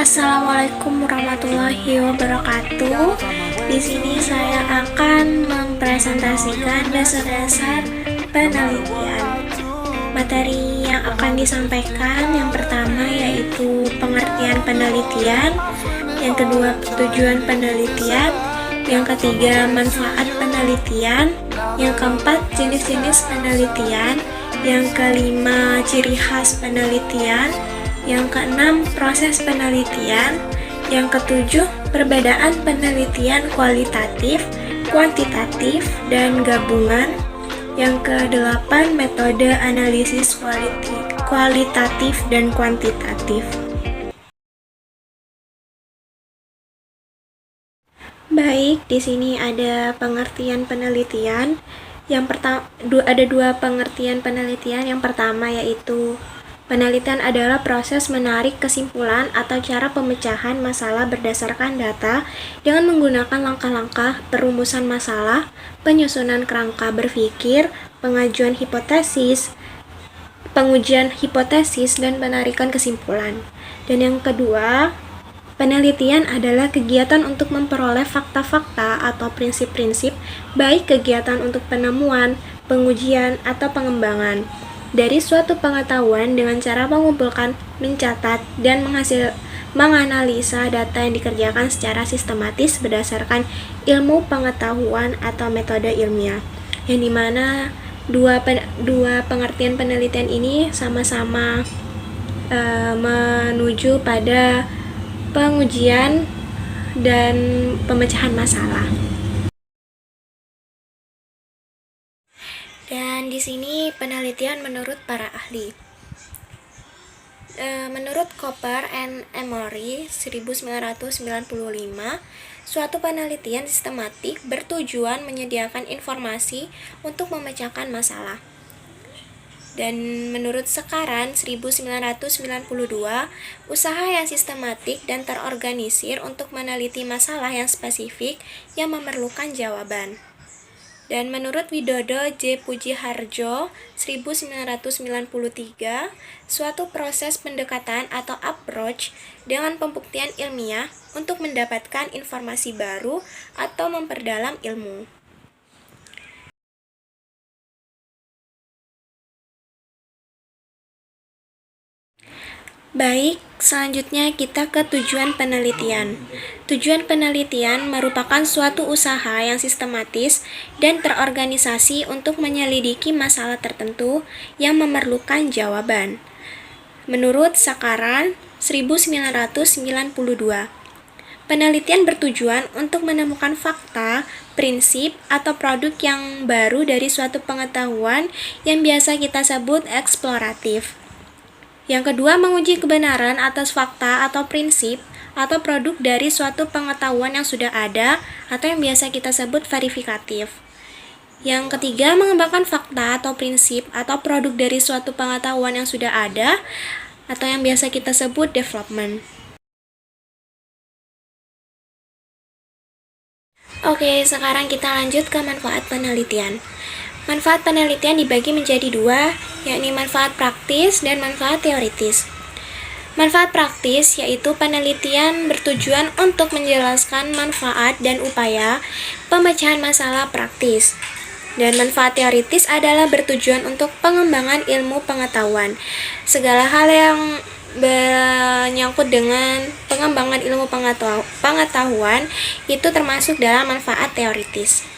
Assalamualaikum warahmatullahi wabarakatuh. Di sini saya akan mempresentasikan dasar-dasar penelitian. Materi yang akan disampaikan yang pertama yaitu pengertian penelitian, yang kedua tujuan penelitian, yang ketiga manfaat penelitian, yang keempat jenis-jenis penelitian, yang kelima ciri khas penelitian, yang keenam proses penelitian, yang ketujuh perbedaan penelitian kualitatif, kuantitatif, dan gabungan, yang kedelapan metode analisis kualitatif dan kuantitatif. Baik, di sini ada pengertian penelitian. Yang pertama, ada dua pengertian penelitian. Yang pertama yaitu penelitian adalah proses menarik kesimpulan atau cara pemecahan masalah berdasarkan data dengan menggunakan langkah-langkah perumusan masalah, penyusunan kerangka berpikir, pengajuan hipotesis, pengujian hipotesis, dan penarikan kesimpulan. Dan yang kedua, penelitian adalah kegiatan untuk memperoleh fakta-fakta atau prinsip-prinsip, baik kegiatan untuk penemuan, pengujian, atau pengembangan dari suatu pengetahuan dengan cara mengumpulkan, mencatat, dan menganalisa data yang dikerjakan secara sistematis berdasarkan ilmu pengetahuan atau metode ilmiah, yang dimana dua pengertian penelitian ini sama-sama menuju pada pengujian dan pemecahan masalah. Dan di sini penelitian menurut para ahli. Menurut Cooper and Emery 1995, suatu penelitian sistematik bertujuan menyediakan informasi untuk memecahkan masalah. Dan menurut Sekaran 1992, usaha yang sistematik dan terorganisir untuk meneliti masalah yang spesifik yang memerlukan jawaban. Dan menurut Widodo J. Pujiharjo 1993, suatu proses pendekatan atau approach dengan pembuktian ilmiah untuk mendapatkan informasi baru atau memperdalam ilmu. Baik, selanjutnya kita ke tujuan penelitian. Tujuan penelitian merupakan suatu usaha yang sistematis dan terorganisasi untuk menyelidiki masalah tertentu yang memerlukan jawaban. Menurut Sakaran 1992, penelitian bertujuan untuk menemukan fakta, prinsip, atau produk yang baru dari suatu pengetahuan yang biasa kita sebut eksploratif. Yang kedua, menguji kebenaran atas fakta atau prinsip atau produk dari suatu pengetahuan yang sudah ada atau yang biasa kita sebut verifikatif. Yang ketiga, mengembangkan fakta atau prinsip atau produk dari suatu pengetahuan yang sudah ada atau yang biasa kita sebut development. Oke, sekarang kita lanjut ke manfaat penelitian. Manfaat penelitian dibagi menjadi dua, yakni manfaat praktis dan manfaat teoritis. Manfaat praktis yaitu penelitian bertujuan untuk menjelaskan manfaat dan upaya pemecahan masalah praktis. Dan manfaat teoritis adalah bertujuan untuk pengembangan ilmu pengetahuan. Segala hal yang menyangkut dengan pengembangan ilmu pengetahuan itu termasuk dalam manfaat teoritis.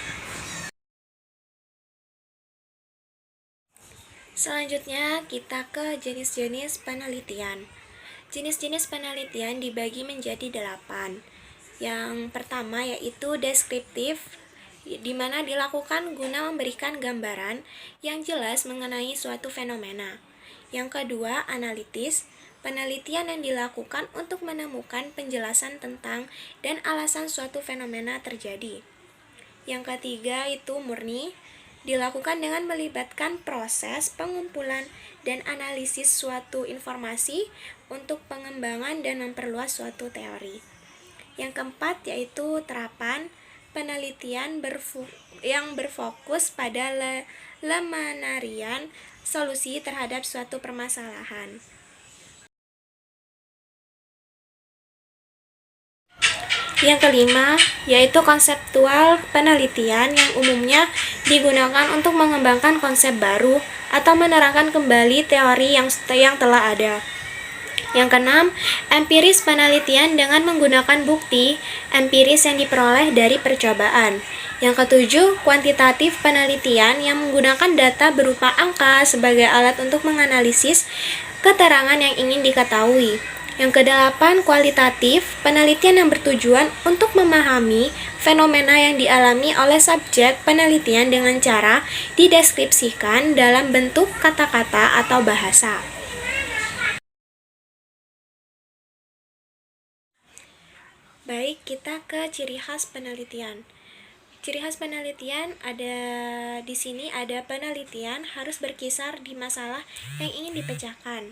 Selanjutnya kita ke jenis-jenis penelitian. Jenis-jenis penelitian dibagi menjadi 8. Yang pertama yaitu deskriptif, di mana dilakukan guna memberikan gambaran yang jelas mengenai suatu fenomena. Yang kedua, analitis, penelitian yang dilakukan untuk menemukan penjelasan tentang dan alasan suatu fenomena terjadi. Yang ketiga itu murni, dilakukan dengan melibatkan proses pengumpulan dan analisis suatu informasi untuk pengembangan dan memperluas suatu teori. Yang keempat yaitu terapan, penelitian yang berfokus pada lemanarian solusi terhadap suatu permasalahan. Yang kelima, yaitu konseptual penelitian yang umumnya digunakan untuk mengembangkan konsep baru atau menerangkan kembali teori yang telah ada. Yang keenam, empiris penelitian dengan menggunakan bukti empiris yang diperoleh dari percobaan. Yang ketujuh, kuantitatif penelitian yang menggunakan data berupa angka sebagai alat untuk menganalisis keterangan yang ingin diketahui. Yang kedelapan, kualitatif penelitian yang bertujuan untuk memahami fenomena yang dialami oleh subjek penelitian dengan cara dideskripsikan dalam bentuk kata-kata atau bahasa. Baik, kita ke ciri khas penelitian. Ciri khas penelitian di sini ada penelitian harus berkisar di masalah yang ingin dipecahkan.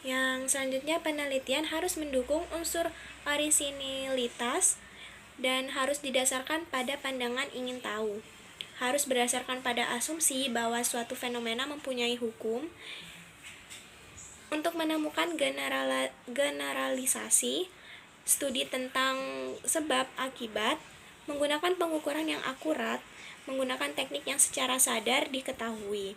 Yang selanjutnya, penelitian harus mendukung unsur orisinilitas dan harus didasarkan pada pandangan ingin tahu. Harus berdasarkan pada asumsi bahwa suatu fenomena mempunyai hukum. Untuk menemukan generalisasi, studi tentang sebab akibat, menggunakan pengukuran yang akurat, menggunakan teknik yang secara sadar diketahui.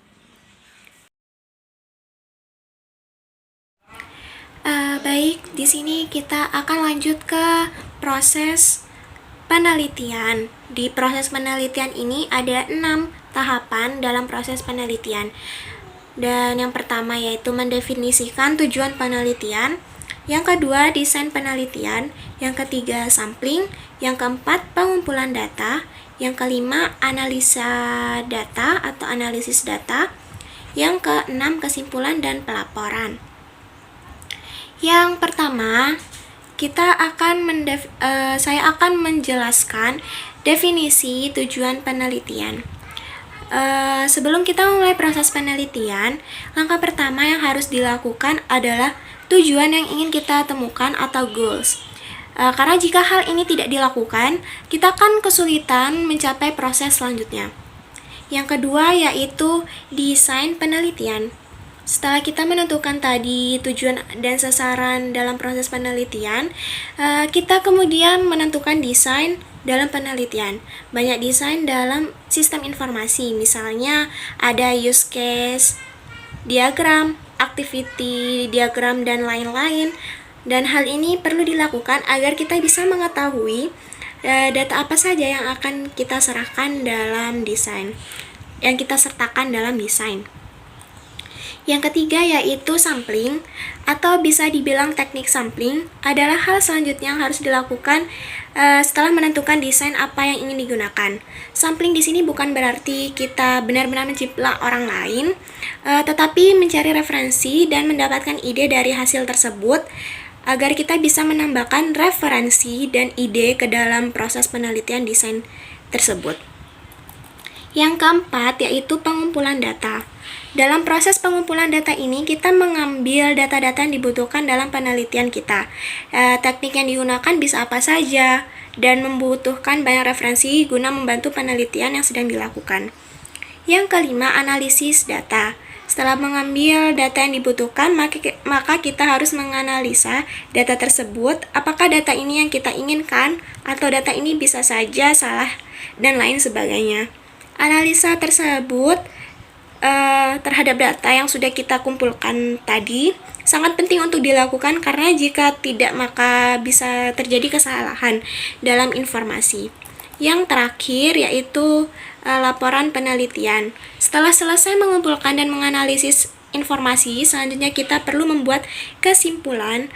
Baik, di sini kita akan lanjut ke proses penelitian. Di proses penelitian ini ada 6 tahapan dalam proses penelitian. Dan yang pertama yaitu mendefinisikan tujuan penelitian. Yang kedua, desain penelitian. Yang ketiga, sampling. Yang keempat, pengumpulan data. Yang kelima, analisa data atau analisis data. Yang keenam, kesimpulan dan pelaporan. Yang pertama, saya akan menjelaskan definisi tujuan penelitian. Sebelum kita mulai proses penelitian, langkah pertama yang harus dilakukan adalah tujuan yang ingin kita temukan atau goals. Karena jika hal ini tidak dilakukan, kita akan kesulitan mencapai proses selanjutnya. Yang kedua yaitu desain penelitian. Setelah kita menentukan tadi tujuan dan sasaran dalam proses penelitian, kita kemudian menentukan desain dalam penelitian. Banyak desain dalam sistem informasi, misalnya ada use case, diagram, activity diagram, dan lain-lain. Dan hal ini perlu dilakukan agar kita bisa mengetahui data apa saja yang akan kita serahkan dalam desain, yang kita sertakan dalam desain. Yang ketiga yaitu sampling, atau bisa dibilang teknik sampling adalah hal selanjutnya yang harus dilakukan setelah menentukan desain apa yang ingin digunakan. Sampling di sini bukan berarti kita benar-benar menciplak orang lain, tetapi mencari referensi dan mendapatkan ide dari hasil tersebut agar kita bisa menambahkan referensi dan ide ke dalam proses penelitian desain tersebut. Yang keempat yaitu pengumpulan data. Dalam proses pengumpulan data ini, kita mengambil data-data yang dibutuhkan dalam penelitian kita. Teknik yang digunakan bisa apa saja, dan membutuhkan banyak referensi guna membantu penelitian yang sedang dilakukan. Yang kelima, analisis data. Setelah mengambil data yang dibutuhkan, maka kita harus menganalisa data tersebut, apakah data ini yang kita inginkan, atau data ini bisa saja salah, dan lain sebagainya. Analisa tersebut terhadap data yang sudah kita kumpulkan tadi sangat penting untuk dilakukan, karena jika tidak maka bisa terjadi kesalahan dalam informasi. Yang terakhir yaitu laporan penelitian. Setelah selesai mengumpulkan dan menganalisis informasi, selanjutnya kita perlu membuat kesimpulan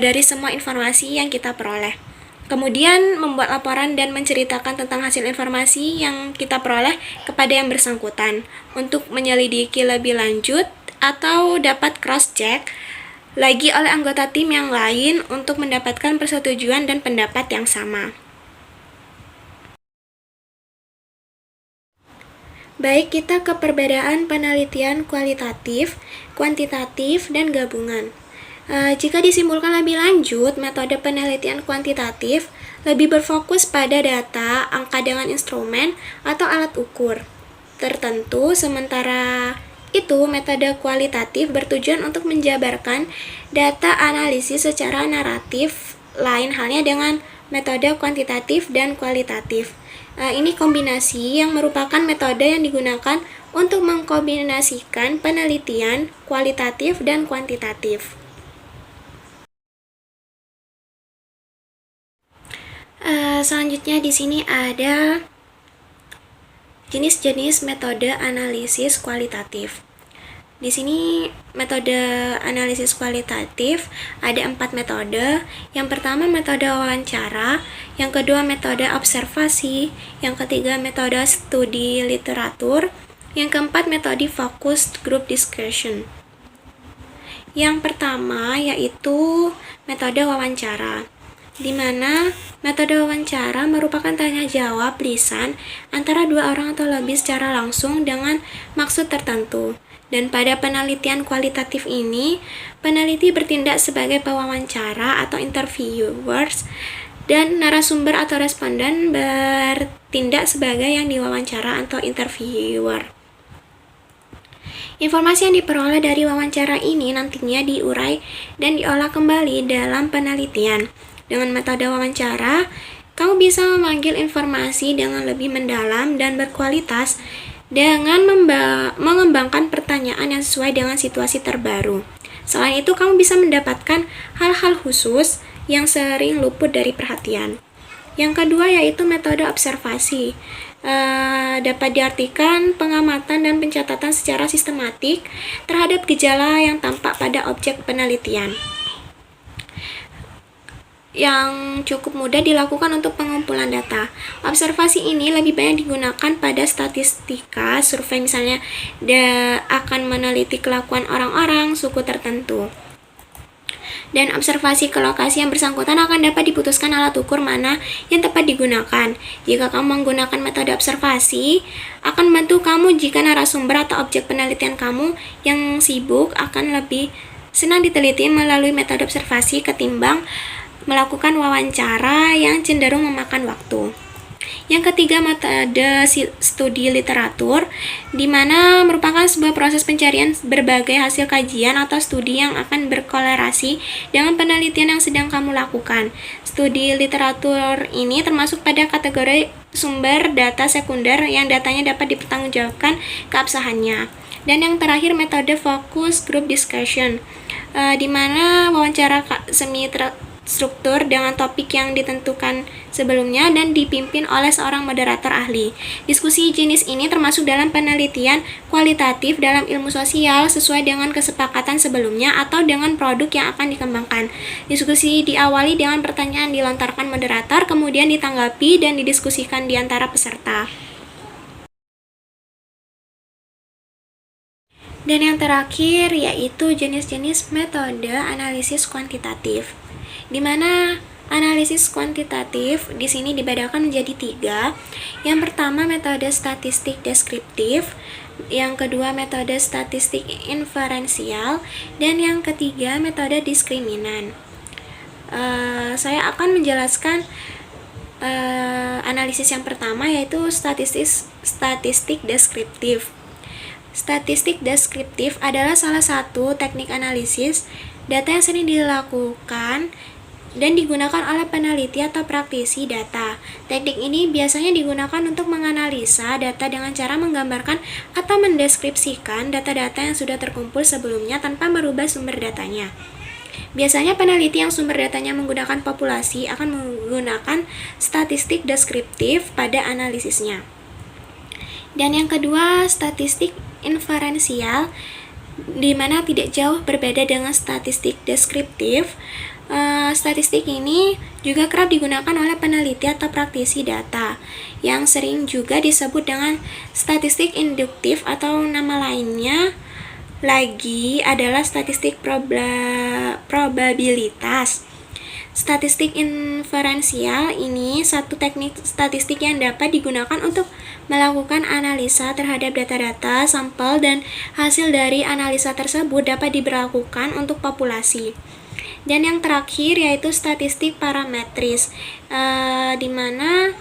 dari semua informasi yang kita peroleh. Kemudian membuat laporan dan menceritakan tentang hasil informasi yang kita peroleh kepada yang bersangkutan untuk menyelidiki lebih lanjut atau dapat cross-check lagi oleh anggota tim yang lain untuk mendapatkan persetujuan dan pendapat yang sama. Baik, kita ke perbedaan penelitian kualitatif, kuantitatif, dan gabungan. Jika disimpulkan lebih lanjut, metode penelitian kuantitatif lebih berfokus pada data, angka dengan instrumen, atau alat ukur tertentu, sementara itu metode kualitatif bertujuan untuk menjabarkan data analisis secara naratif, lain halnya dengan metode kuantitatif dan kualitatif. Ini kombinasi yang merupakan metode yang digunakan untuk mengkombinasikan penelitian kualitatif dan kuantitatif. Selanjutnya di sini ada jenis-jenis metode analisis kualitatif. Di sini metode analisis kualitatif ada 4 metode. Yang pertama metode wawancara, yang kedua metode observasi, yang ketiga metode studi literatur, yang keempat metode focused group discussion. Yang pertama yaitu metode wawancara, di mana metode wawancara merupakan tanya jawab lisan antara dua orang atau lebih secara langsung dengan maksud tertentu. Dan pada penelitian kualitatif ini, peneliti bertindak sebagai pewawancara atau interviewers, dan narasumber atau responden bertindak sebagai yang diwawancara atau interviewer. Informasi yang diperoleh dari wawancara ini nantinya diurai dan diolah kembali dalam penelitian. Dengan metode wawancara, kamu bisa memanggil informasi dengan lebih mendalam dan berkualitas dengan mengembangkan pertanyaan yang sesuai dengan situasi terbaru. Selain itu, kamu bisa mendapatkan hal-hal khusus yang sering luput dari perhatian. Yang kedua yaitu metode observasi. Dapat diartikan pengamatan dan pencatatan secara sistematik terhadap gejala yang tampak pada objek penelitian, yang cukup mudah dilakukan untuk pengumpulan data. Observasi ini lebih banyak digunakan pada statistika, survei misalnya akan meneliti kelakuan orang-orang suku tertentu. Dan observasi ke lokasi yang bersangkutan akan dapat diputuskan alat ukur mana yang tepat digunakan. Jika kamu menggunakan metode observasi, akan membantu kamu jika narasumber atau objek penelitian kamu yang sibuk akan lebih senang diteliti melalui metode observasi ketimbang melakukan wawancara yang cenderung memakan waktu. Yang ketiga, metode studi literatur, di mana merupakan sebuah proses pencarian berbagai hasil kajian atau studi yang akan berkolerasi dengan penelitian yang sedang kamu lakukan. Studi literatur ini termasuk pada kategori sumber data sekunder yang datanya dapat dipertanggungjawabkan keabsahannya. Dan yang terakhir, metode focus group discussion, di mana wawancara semi struktur dengan topik yang ditentukan sebelumnya dan dipimpin oleh seorang moderator ahli. Diskusi jenis ini termasuk dalam penelitian kualitatif dalam ilmu sosial sesuai dengan kesepakatan sebelumnya atau dengan produk yang akan dikembangkan. Diskusi diawali dengan pertanyaan dilontarkan moderator, kemudian ditanggapi dan didiskusikan di antara peserta. Dan yang terakhir yaitu jenis-jenis metode analisis kuantitatif, di mana analisis kuantitatif di sini dibedakan menjadi 3. Yang pertama metode statistik deskriptif, yang kedua metode statistik inferensial, dan yang ketiga metode diskriminan. Saya akan menjelaskan analisis yang pertama yaitu statistik deskriptif. Statistik deskriptif adalah salah satu teknik analisis data yang sering dilakukan dan digunakan oleh peneliti atau praktisi data. Teknik ini biasanya digunakan untuk menganalisa data dengan cara menggambarkan atau mendeskripsikan data-data yang sudah terkumpul sebelumnya tanpa merubah sumber datanya. Biasanya peneliti yang sumber datanya menggunakan populasi akan menggunakan statistik deskriptif pada analisisnya. Dan yang kedua, statistik inferensial, di mana tidak jauh berbeda dengan statistik deskriptif. Statistik ini juga kerap digunakan oleh peneliti atau praktisi data, yang sering juga disebut dengan statistik induktif atau nama lainnya lagi adalah statistik probabilitas. Statistik inferensial ini satu teknik statistik yang dapat digunakan untuk melakukan analisa terhadap data-data sampel dan hasil dari analisa tersebut dapat diberlakukan untuk populasi. Dan yang terakhir yaitu statistik parametris, di mana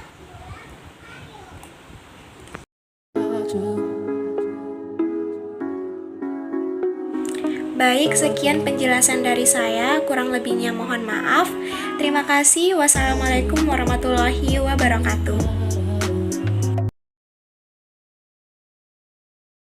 Baik, sekian penjelasan dari saya, kurang lebihnya mohon maaf. Terima kasih. Wassalamualaikum warahmatullahi wabarakatuh.